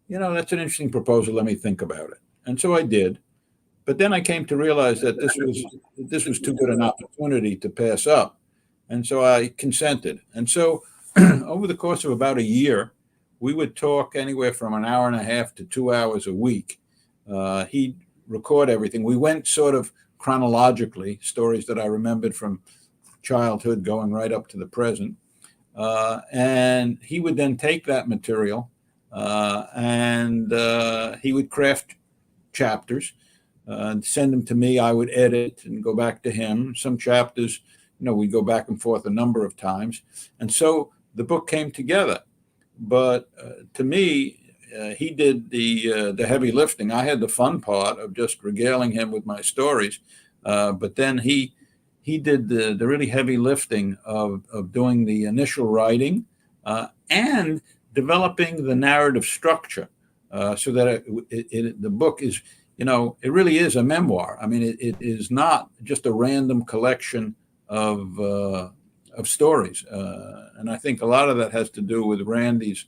S3: that's an interesting proposal. Let me think about it. And so I did. But then I came to realize that this was too good an opportunity to pass up. And so I consented. And so over the course of about a year, we would talk anywhere from an hour and a half to 2 hours a week. He'd record everything. We went sort of chronologically, stories that I remembered from childhood going right up to the present. And he would then take that material and he would craft chapters and send them to me. I would edit and go back to him. Some chapters, we'd go back and forth a number of times. And so the book came together. But to me, he did the heavy lifting. I had the fun part of just regaling him with my stories. But then he did the really heavy lifting of doing the initial writing and developing the narrative structure so that the book is, it really is a memoir. I mean, it is not just a random collection of stories. And I think a lot of that has to do with Randy's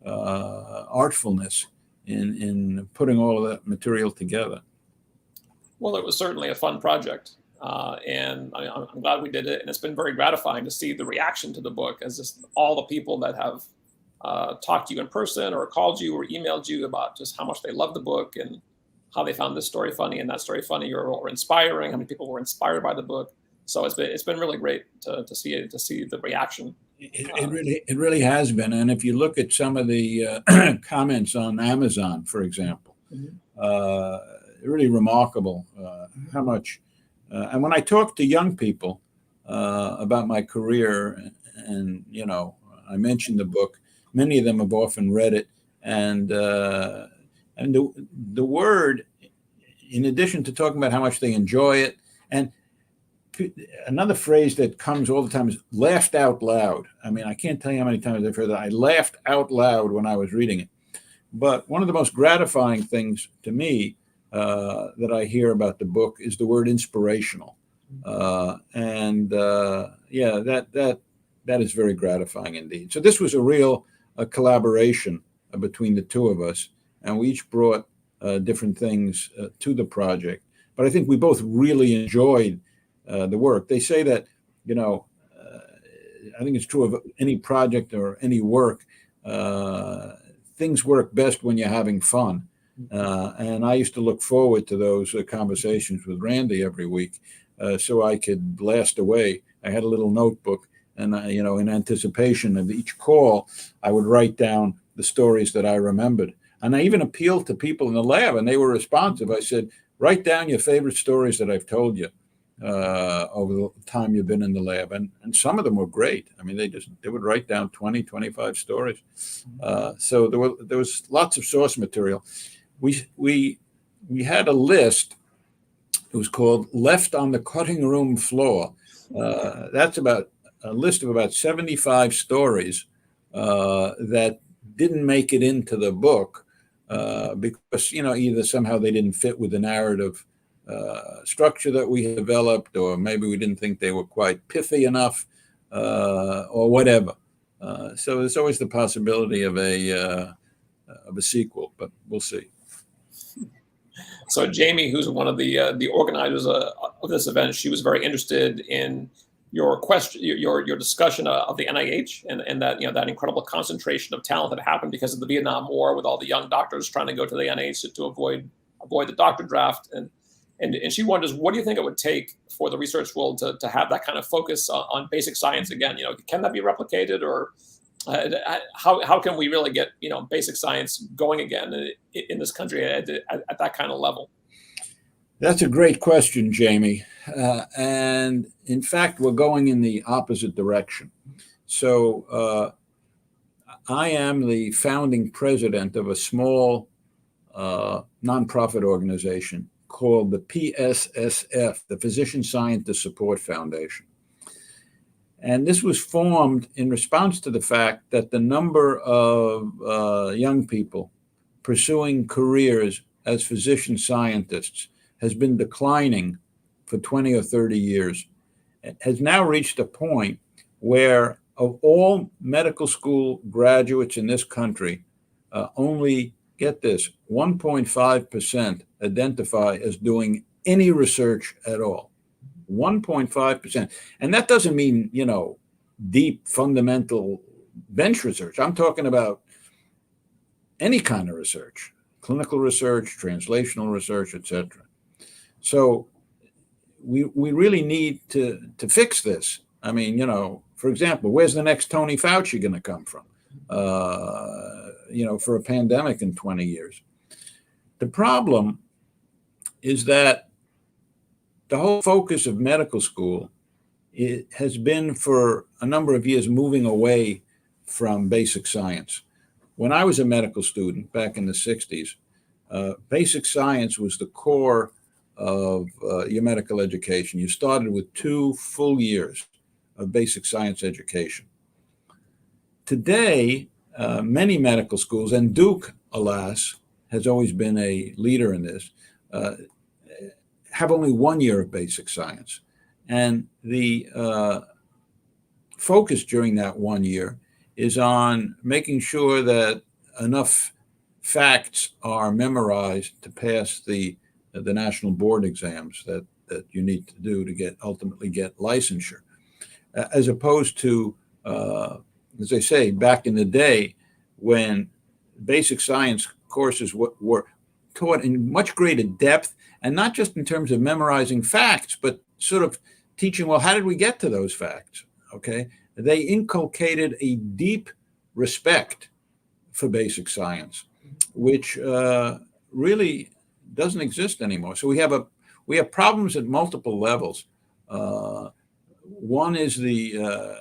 S3: artfulness in putting all of that material together.
S2: Well, it was certainly a fun project. And I'm glad we did it. And it's been very gratifying to see the reaction to the book as just all the people that have talked to you in person or called you or emailed you about just how much they love the book and how they found this story funny and that story funny or inspiring, how many people were inspired by the book. So it's been really great to see the reaction.
S3: It really has been. And if you look at some of the comments on Amazon, for example, really remarkable how much. And when I talk to young people about my career, and I mentioned the book, many of them have often read it, and the word, in addition to talking about how much they enjoy it, and another phrase that comes all the time is laughed out loud. I mean, I can't tell you how many times I've heard that. I laughed out loud when I was reading it. But one of the most gratifying things to me that I hear about the book is the word inspirational. That is very gratifying indeed. So this was a real collaboration between the two of us, and we each brought different things to the project. But I think we both really enjoyed the work. They say that, I think it's true of any project or any work, things work best when you're having fun. And I used to look forward to those conversations with Randy every week so I could blast away. I had a little notebook, and in anticipation of each call, I would write down the stories that I remembered. And I even appealed to people in the lab, and they were responsive. I said, write down your favorite stories that I've told you over the time you've been in the lab. And some of them were great. I mean, they would write down 20, 25 stories. So there was lots of source material. We had a list. It was called Left on the Cutting Room Floor. That's about a list of about 75 stories that didn't make it into the book because, either somehow they didn't fit with the narrative structure that we had developed, or maybe we didn't think they were quite pithy enough, or whatever. So there's always the possibility of a sequel, but we'll see.
S2: So Jamie, who's one of the organizers of this event, she was very interested in your question, your discussion of the NIH and that that incredible concentration of talent that happened because of the Vietnam War, with all the young doctors trying to go to the NIH to avoid the doctor draft, and she wonders, what do you think it would take for the research world to have that kind of focus on basic science again? Can that be replicated, or how can we really get basic science going again in this country at that kind of level?
S3: That's a great question, Jamie. And in fact, we're going in the opposite direction. So I am the founding president of a small nonprofit organization called the PSSF, the Physician Scientist Support Foundation. And this was formed in response to the fact that the number of young people pursuing careers as physician scientists has been declining for 20 or 30 years. It has now reached a point where of all medical school graduates in this country, only, get this, 1.5% identify as doing any research at all. 1.5%. And that doesn't mean, deep fundamental bench research. I'm talking about any kind of research, clinical research, translational research, etc. So we really need to fix this. I mean, for example, where's the next Tony Fauci going to come from? For a pandemic in 20 years. The problem is that the whole focus of medical school has been for a number of years moving away from basic science. When I was a medical student back in the 60s, basic science was the core of your medical education. You started with 2 full years of basic science education. Today, many medical schools, and Duke, alas, has always been a leader in this, have only 1 year of basic science. And the focus during that 1 year is on making sure that enough facts are memorized to pass the national board exams that you need to do to ultimately get licensure, as opposed to, as I say, back in the day when basic science courses were taught in much greater depth, and not just in terms of memorizing facts, but sort of teaching, well, how did we get to those facts? Okay. They inculcated a deep respect for basic science, which really doesn't exist anymore. So we have problems at multiple levels. One is the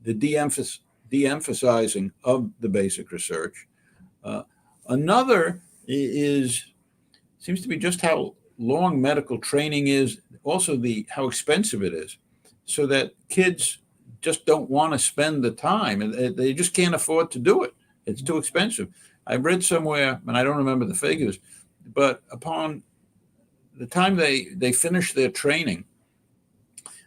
S3: de-emphasizing of the basic research. Another seems to be just how long medical training is, also how expensive it is, so that kids just don't want to spend the time, and they just can't afford to do it. It's too expensive. I read somewhere, and I don't remember the figures, but upon the time they finish their training,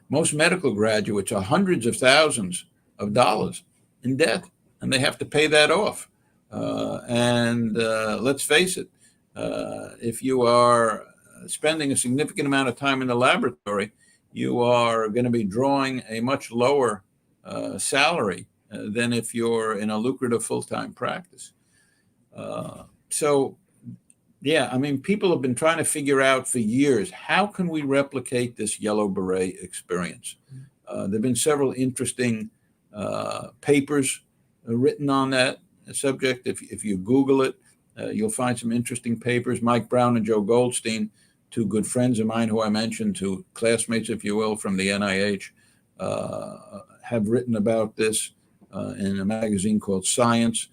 S3: most medical graduates are hundreds of thousands of dollars in debt, and they have to pay that off. And let's face it, if you are spending a significant amount of time in the laboratory, you are going to be drawing a much lower salary than if you're in a lucrative full-time practice. So, yeah, I mean, people have been trying to figure out for years, how can we replicate this yellow beret experience? There have been several interesting papers written on that subject. If you Google it, you'll find some interesting papers. Mike Brown and Joe Goldstein, two good friends of mine who I mentioned, two classmates, if you will, from the NIH, have written about this in a magazine called Science.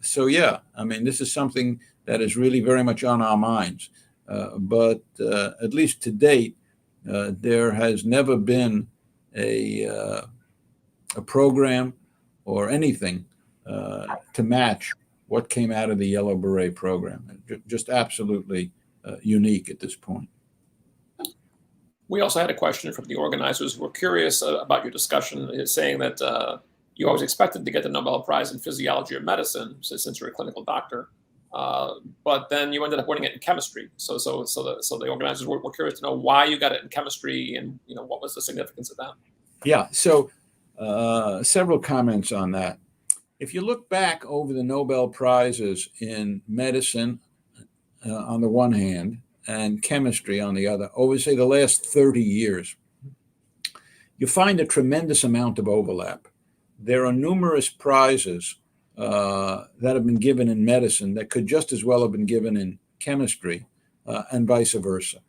S3: So, yeah, I mean, this is something that is really very much on our minds. But at least to date, there has never been a program or anything to match what came out of the Yellow Beret program. Just absolutely unique at this point.
S2: We also had a question from the organizers who were curious about your discussion, saying that you always expected to get the Nobel Prize in physiology or medicine since you're a clinical doctor, but then you ended up winning it in chemistry. So the organizers were curious to know why you got it in chemistry, and what was the significance of that.
S3: Yeah. So several comments on that. If you look back over the Nobel Prizes in medicine on the one hand and chemistry on the other, over, say, the last 30 years, you find a tremendous amount of overlap. There are numerous prizes that have been given in medicine that could just as well have been given in chemistry and vice versa.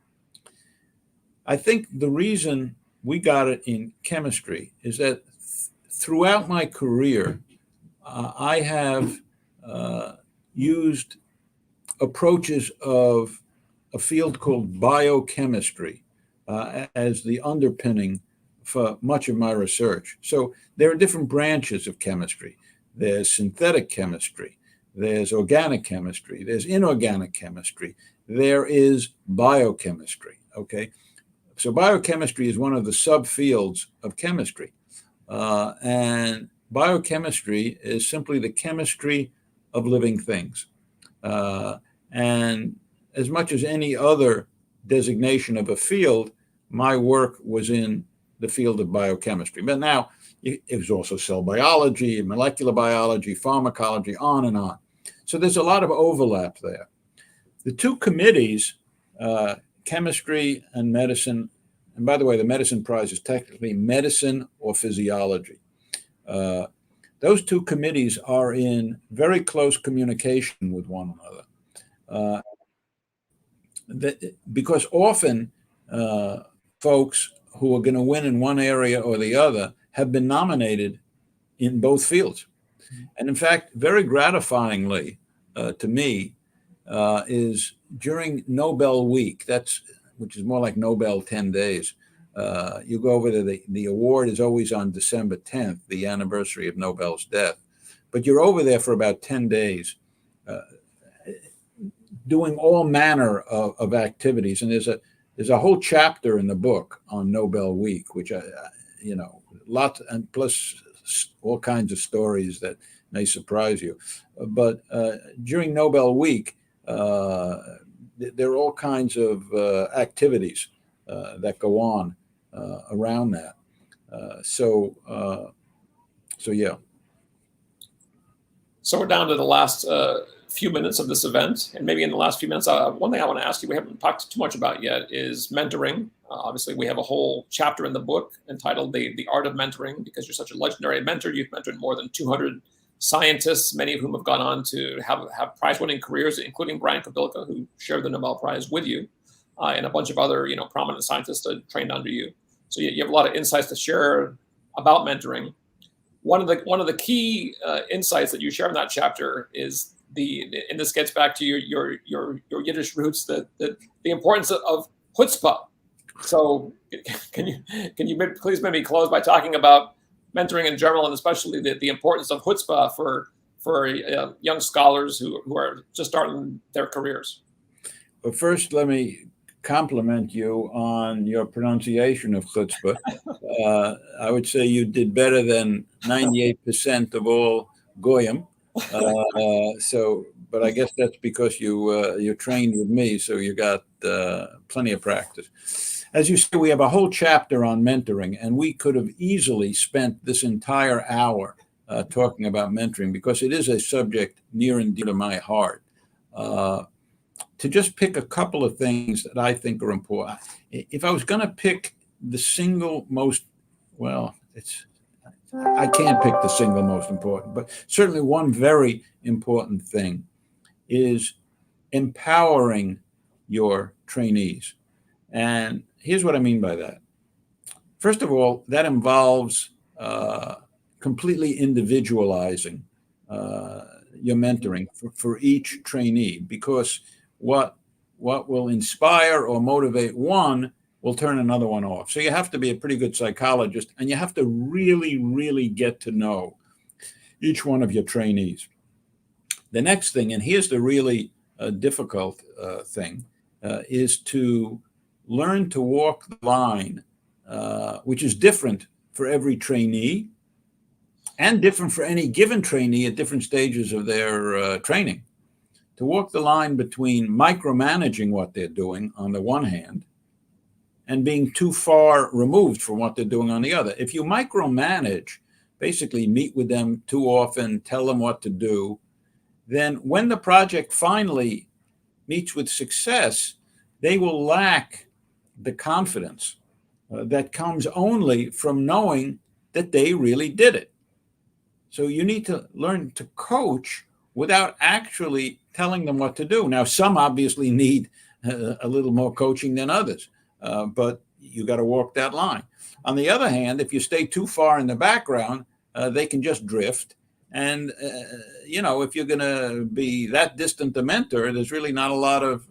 S3: I think the reason we got it in chemistry is that throughout my career, I have used approaches of a field called biochemistry as the underpinning for much of my research. So there are different branches of chemistry. There's synthetic chemistry, there's organic chemistry, there's inorganic chemistry, there is biochemistry, okay? So biochemistry is one of the subfields of chemistry. And biochemistry is simply the chemistry of living things. And as much as any other designation of a field, my work was in the field of biochemistry. But now it was also cell biology, molecular biology, pharmacology, on and on. So there's a lot of overlap there. The two committees, chemistry and medicine, and by the way, the medicine prize is technically medicine or physiology. Those two committees are in very close communication with one another. Because often folks who are going to win in one area or the other have been nominated in both fields. And in fact, very gratifyingly to me is during Nobel Week, which is more like Nobel 10 days, you go over to the award is always on December 10th, the anniversary of Nobel's death. But you're over there for about 10 days doing all manner of activities. And there's a whole chapter in the book on Nobel Week, which, lots, and plus all kinds of stories that may surprise you. But during Nobel Week, there are all kinds of activities that go on around that. So yeah.
S2: So we're down to the last few minutes of this event, and maybe in the last few minutes, one thing I want to ask you, we haven't talked too much about yet, is mentoring. Obviously, we have a whole chapter in the book entitled The Art of Mentoring, because you're such a legendary mentor. You've mentored more than 200 scientists, many of whom have gone on to have prize-winning careers, including Brian Kobilka, who shared the Nobel Prize with you, and a bunch of other prominent scientists trained under you. So you have a lot of insights to share about mentoring. One of the key insights that you share in that chapter is and this gets back to your Yiddish roots, the importance of chutzpah. So can you please maybe close by talking about mentoring in general, and especially the importance of chutzpah for young scholars who are just starting their careers?
S3: Well, first, let me compliment you on your pronunciation of chutzpah. I would say you did better than 98% of all goyim. But I guess that's because you trained with me, so you got plenty of practice. As you say, we have a whole chapter on mentoring, and we could have easily spent this entire hour talking about mentoring because it is a subject near and dear to my heart. To just pick a couple of things that I think are important. If I was going to pick the single most, I can't pick the single most important, but certainly one very important thing is empowering your trainees. And here's what I mean by that. First of all, that involves completely individualizing your mentoring for each trainee, because what will inspire or motivate one will turn another one off. So you have to be a pretty good psychologist, and you have to really, really get to know each one of your trainees. The next thing, and here's the really difficult thing, is to learn to walk the line, which is different for every trainee and different for any given trainee at different stages of their training. To walk the line between micromanaging what they're doing on the one hand and being too far removed from what they're doing on the other. If you micromanage, basically meet with them too often, tell them what to do, then when the project finally meets with success, they will lack the confidence that comes only from knowing that they really did it. So you need to learn to coach without actually telling them what to do. Now, some obviously need a little more coaching than others, but you got to walk that line. On the other hand, if you stay too far in the background, they can just drift. And, if you're going to be that distant a mentor, there's really not a lot of,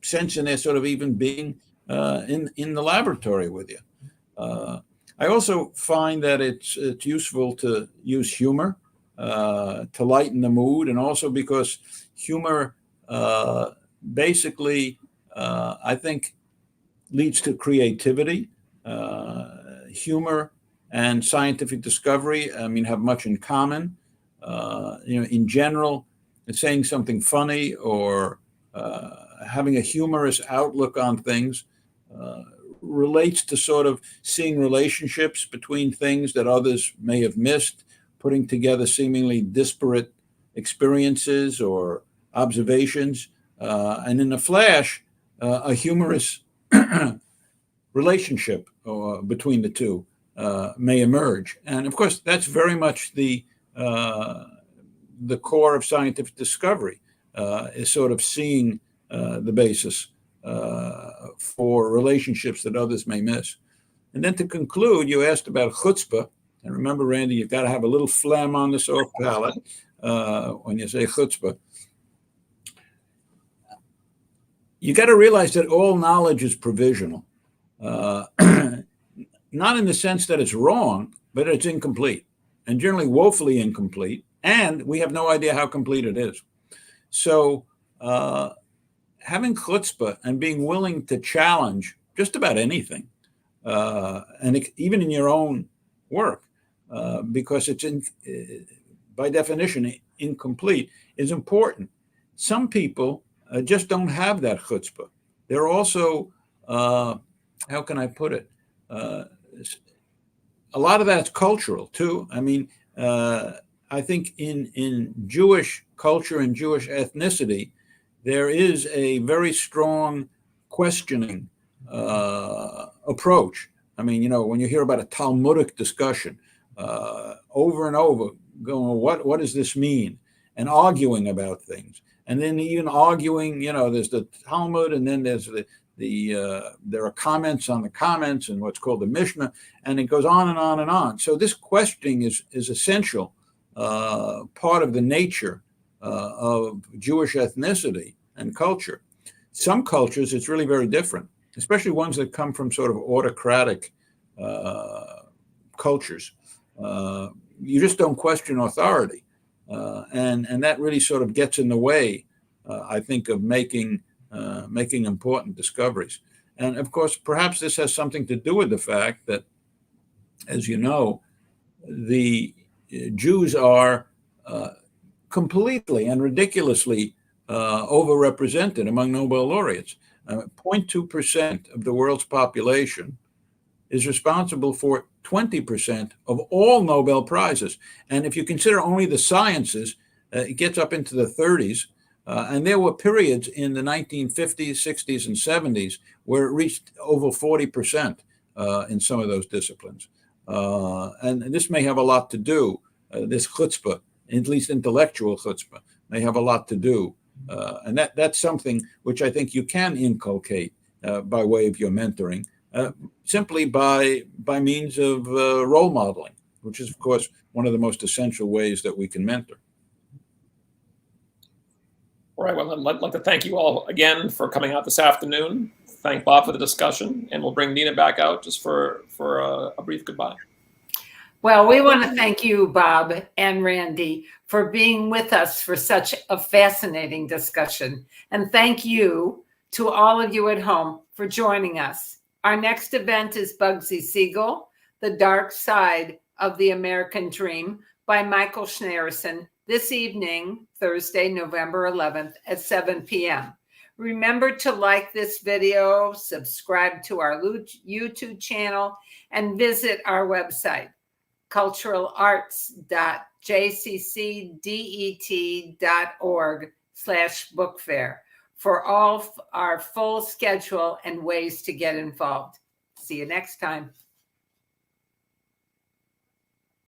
S3: sense in there sort of even being in the laboratory with you. I also find that it's useful to use humor to lighten the mood, and also because humor basically, I think, leads to creativity. Humor and scientific discovery, have much in common. In general, saying something funny or having a humorous outlook on things relates to sort of seeing relationships between things that others may have missed, putting together seemingly disparate experiences or observations, and in a flash, a humorous relationship between the two may emerge. And of course, that's very much the core of scientific discovery, is sort of seeing the basis for relationships that others may miss. And then to conclude, you asked about chutzpah. And remember, Randy, you've got to have a little phlegm on the soft palate when you say chutzpah. You got to realize that all knowledge is provisional. Not in the sense that it's wrong, but it's incomplete, and generally woefully incomplete. And we have no idea how complete it is. So having chutzpah and being willing to challenge just about anything, and even in your own work, because it's by definition incomplete, is important. Some people just don't have that chutzpah. They're also, how can I put it? A lot of that's cultural too. I think in Jewish culture and Jewish ethnicity, there is a very strong questioning approach. When you hear about a Talmudic discussion over and over, going, what does this mean? And arguing about things. And then even arguing, there's the Talmud, and then there's there are comments on the comments and what's called the Mishnah, and it goes on and on and on. So this questioning is essential, part of the nature of Jewish ethnicity and culture. Some cultures, it's really very different, especially ones that come from sort of autocratic cultures. You just don't question authority. And that really sort of gets in the way, I think, of making important discoveries. And of course, perhaps this has something to do with the fact that, as you know, the Jews are completely and ridiculously overrepresented among Nobel laureates. 0.2% of the world's population is responsible for 20% of all Nobel Prizes. And if you consider only the sciences, it gets up into the 30s. And there were periods in the 1950s, 60s, and 70s where it reached over 40% in some of those disciplines. And this may have a lot to do, this chutzpah, at least intellectual chutzpah, may have a lot to do. And that's something which I think you can inculcate by way of your mentoring, simply by means of role modeling, which is, of course, one of the most essential ways that we can mentor.
S2: All right. Well, I'd like to thank you all again for coming out this afternoon. Thank Bob for the discussion, and we'll bring Nina back out just for a brief goodbye.
S1: Well, we want to thank you, Bob and Randy, for being with us for such a fascinating discussion. And thank you to all of you at home for joining us. Our next event is Bugsy Siegel, The Dark Side of the American Dream by Michael Schneerson, this evening, Thursday, November 11th at 7 p.m. Remember to like this video, subscribe to our YouTube channel, and visit our website, culturalarts.jccdet.org/bookfair for all our full schedule and ways to get involved. See you next time.